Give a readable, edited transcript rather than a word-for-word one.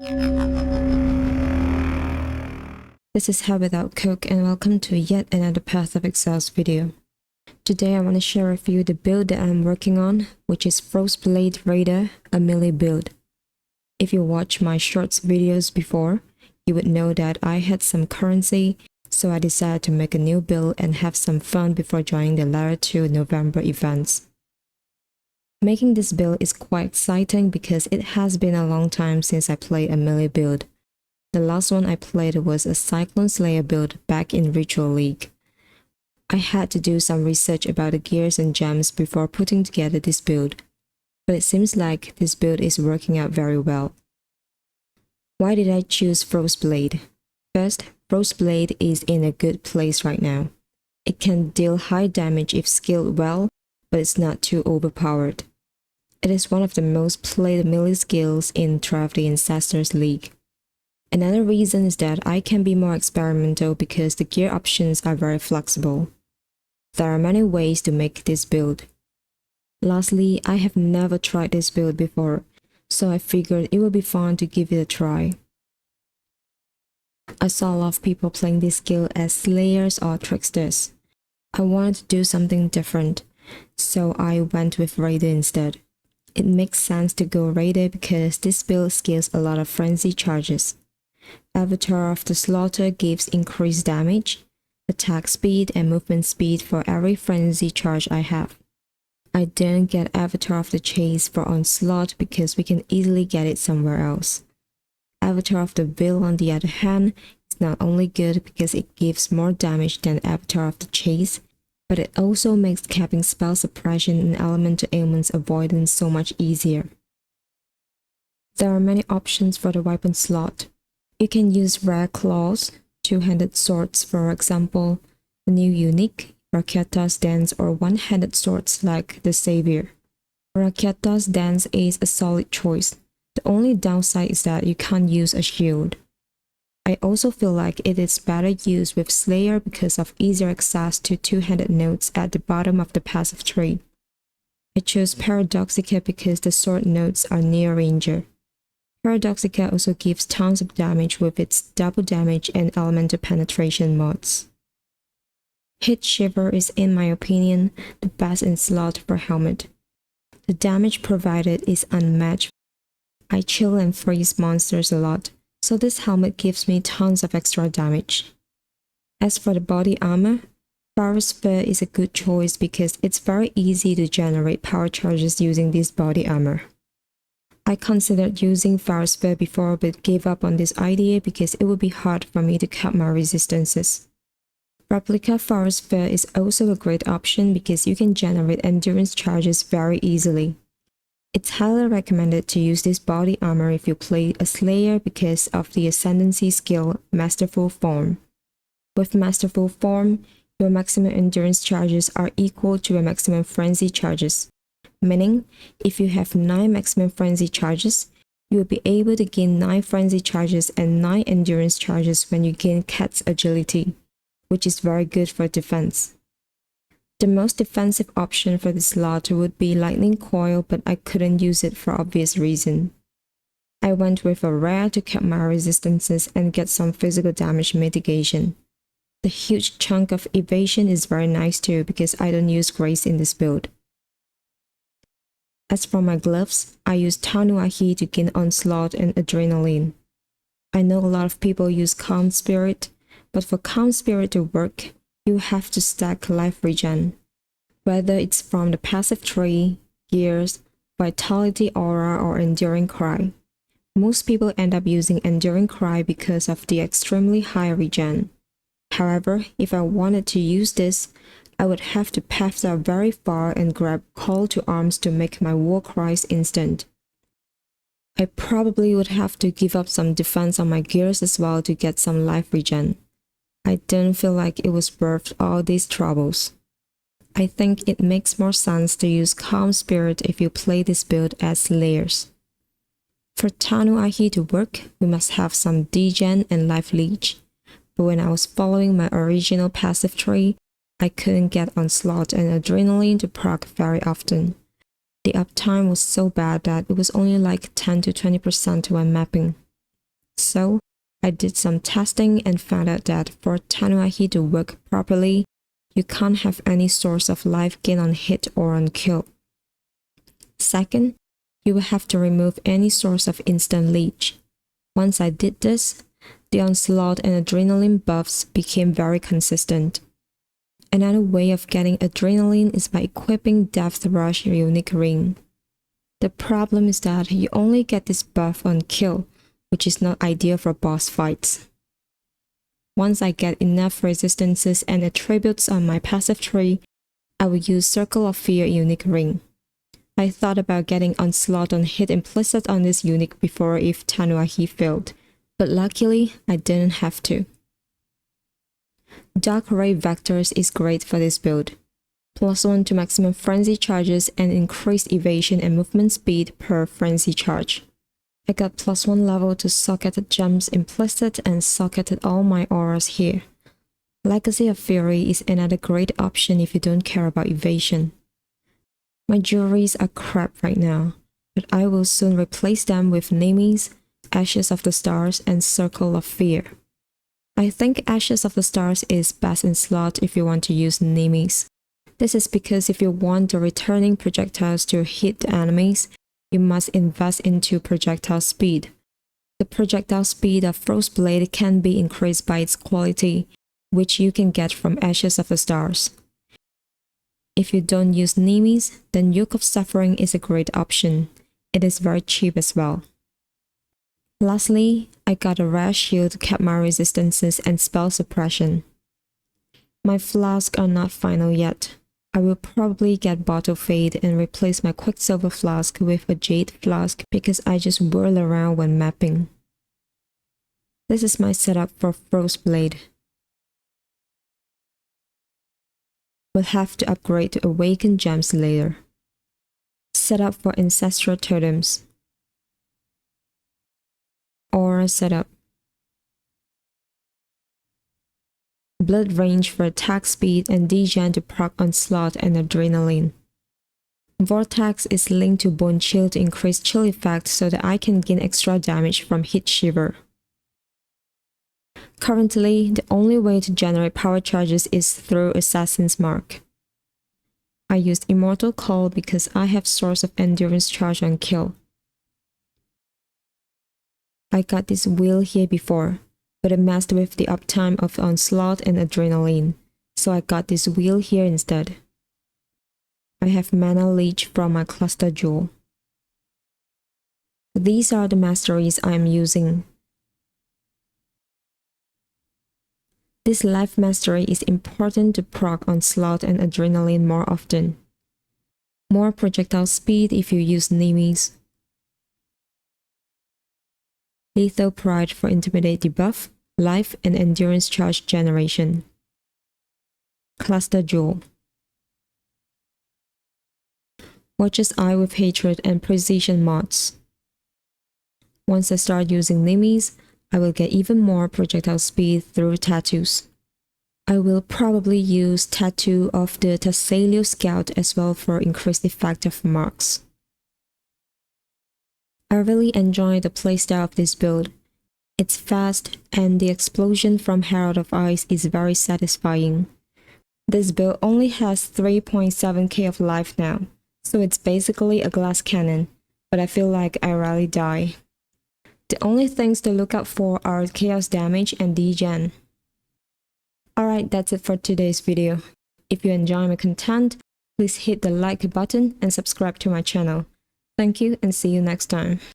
This is highwithoutcoke and welcome to yet another pathofexile video. Today I want to share with you the build that I'm working on, which is Frostblade Raider, a melee build. If you watched my shorts videos before, you would know that I had some currency, so I decided to make a new build and have some fun before joining the latter two November events. Making this build is quite exciting because it has been a long time since I played a melee build. The last one I played was a Cyclone Slayer build back in Ritual League. I had to do some research about the gears and gems before putting together this build, but it seems like this build is working out very well. Why did I choose Frostblade? First, Frostblade is in a good place right now. It can deal high damage if skilled well, but it's not too overpowered. It is one of the most played melee skills in Draft the Ancestors League. Another reason is that I can be more experimental because the gear options are very flexible. There are many ways to make this build. Lastly, I have never tried this build before, so I figured it would be fun to give it a try. I saw a lot of people playing this skill as Slayers or Tricksters. I wanted to do something different, so I went with Raider instead. It makes sense to go Raider because this build skills a lot of frenzy charges. Avatar of the Slaughter gives increased damage, attack speed and movement speed for every frenzy charge I have. I didn't get Avatar of the Chase for Onslaught because we can easily get it somewhere else. Avatar of the Will, on the other hand, is not only good because it gives more damage than Avatar of the Chase, but it also makes capping spell suppression and elemental ailments avoidance so much easier. There are many options for the weapon slot. You can use rare claws, two-handed swords for example, a new unique, Raketa's Dance or one-handed swords like the Savior. Raketa's Dance is a solid choice. The only downside is that you can't use a shield. I also feel like it is better used with Slayer because of easier access to two-handed nodes at the bottom of the passive tree. I chose Paradoxica because the sword nodes are near ranger. Paradoxica also gives tons of damage with its double damage and elemental penetration mods. Hit Shiver is, in my opinion, the best in slot for helmet. The damage provided is unmatched. I chill and freeze monsters a lot, so this helmet gives me tons of extra damage. As for the body armor, Fire Sphere is a good choice because it's very easy to generate power charges using this body armor. I considered using Fire Sphere before but gave up on this idea because it would be hard for me to cut my resistances. Replica Fire Sphere is also a great option because you can generate endurance charges very easily. It's highly recommended to use this body armor if you play a Slayer because of the Ascendancy skill Masterful Form. With Masterful Form, your maximum endurance charges are equal to your maximum frenzy charges. Meaning, if you have 9 maximum frenzy charges, you will be able to gain 9 frenzy charges and 9 endurance charges when you gain Cat's agility, which is very good for defense. The most defensive option for this slot would be Lightning Coil, but I couldn't use it for obvious reason. I went with a rare to cap my resistances and get some physical damage mitigation. The huge chunk of evasion is very nice too because I don't use Grace in this build. As for my gloves, I use Tanuahi to gain Onslaught and Adrenaline. I know a lot of people use Calm Spirit, but for Calm Spirit to work, you have to stack life regen. Whether it's from the passive tree, gears, Vitality Aura or Enduring Cry. Most people end up using Enduring Cry because of the extremely high regen. However, if I wanted to use this, I would have to path out very far and grab Call to Arms to make my war cries instant. I probably would have to give up some defense on my gears as well to get some life regen. I didn't feel like it was worth all these troubles. I think it makes more sense to use Calm Spirit if you play this build as Slayers. For Tanuahi to work, we must have some degen and life leech, but when I was following my original passive tree, I couldn't get Onslaught and Adrenaline to proc very often. The uptime was so bad that it was only like 10 to 20% when mapping. so, I did some testing and found out that for Tanuahi to work properly, you can't have any source of life gain on hit or on kill. Second, you will have to remove any source of instant leech. Once I did this, the onslaught and adrenaline buffs became very consistent. Another way of getting adrenaline is by equipping Depth Rush unique ring. The problem is that you only get this buff on kill, which is not ideal for boss fights. Once I get enough resistances and attributes on my passive tree, I will use Circle of Fear unique ring. I thought about getting Onslaught on hit implicit on this unique before if Tanuahi failed, but luckily I didn't have to. Dark Ray Vectors is great for this build. +1 to maximum frenzy charges and increased evasion and movement speed per frenzy charge. I got +1 level to socketed gems implicit and socketed all my auras here. Legacy of Fury is another great option if you don't care about evasion. My jewelries are crap right now, but I will soon replace them with Nemesis, Ashes of the Stars, and Circle of Fear. I think Ashes of the Stars is best in slot if you want to use Nemesis. This is because if you want the returning projectiles to hit the enemies, you must invest into projectile speed. The projectile speed of Frostblade can be increased by its quality, which you can get from Ashes of the Stars. If you don't use Nemesis, then Yoke of Suffering is a great option. It is very cheap as well. Lastly, I got a rare shield to cap my resistances and spell suppression. My flasks are not final yet. I will probably get Bottle Fade and replace my Quicksilver flask with a Jade flask because I just whirl around when mapping. This is my setup for Frostblade. We'll have to upgrade to Awakened Gems later. Setup for Ancestral Totems. Aura setup. Blood range for attack speed and degen to proc onslaught and adrenaline. Vortex is linked to Bone Chill to increase chill effect so that I can gain extra damage from Heat Shiver. Currently, the only way to generate power charges is through Assassin's Mark. I used Immortal Call because I have Source of Endurance charge on kill. I got this wheel here before, but it messed with the uptime of Onslaught and Adrenaline, so I got this wheel here instead. I have Mana Leech from my Cluster Jewel. These are the masteries I am using. This life mastery is important to proc Onslaught and Adrenaline more often. More projectile speed if you use Nemesis. Lethal Pride for Intimidate debuff, life and endurance charge generation. Cluster Jewel. Watcher's Eye with Hatred and Precision mods. Once I start using Nemesis, I will get even more projectile speed through tattoos. I will probably use Tattoo of the Thassalio Scout as well for increased effect of marks. I really enjoy the playstyle of this build. It's fast and the explosion from Herald of Ice is very satisfying. This build only has 3.7k of life now, so it's basically a glass cannon, but I feel like I rarely die. The only things to look out for are chaos damage and degen. Alright, that's it for today's video. If you enjoy my content, please hit the like button and subscribe to my channel. Thank you and see you next time.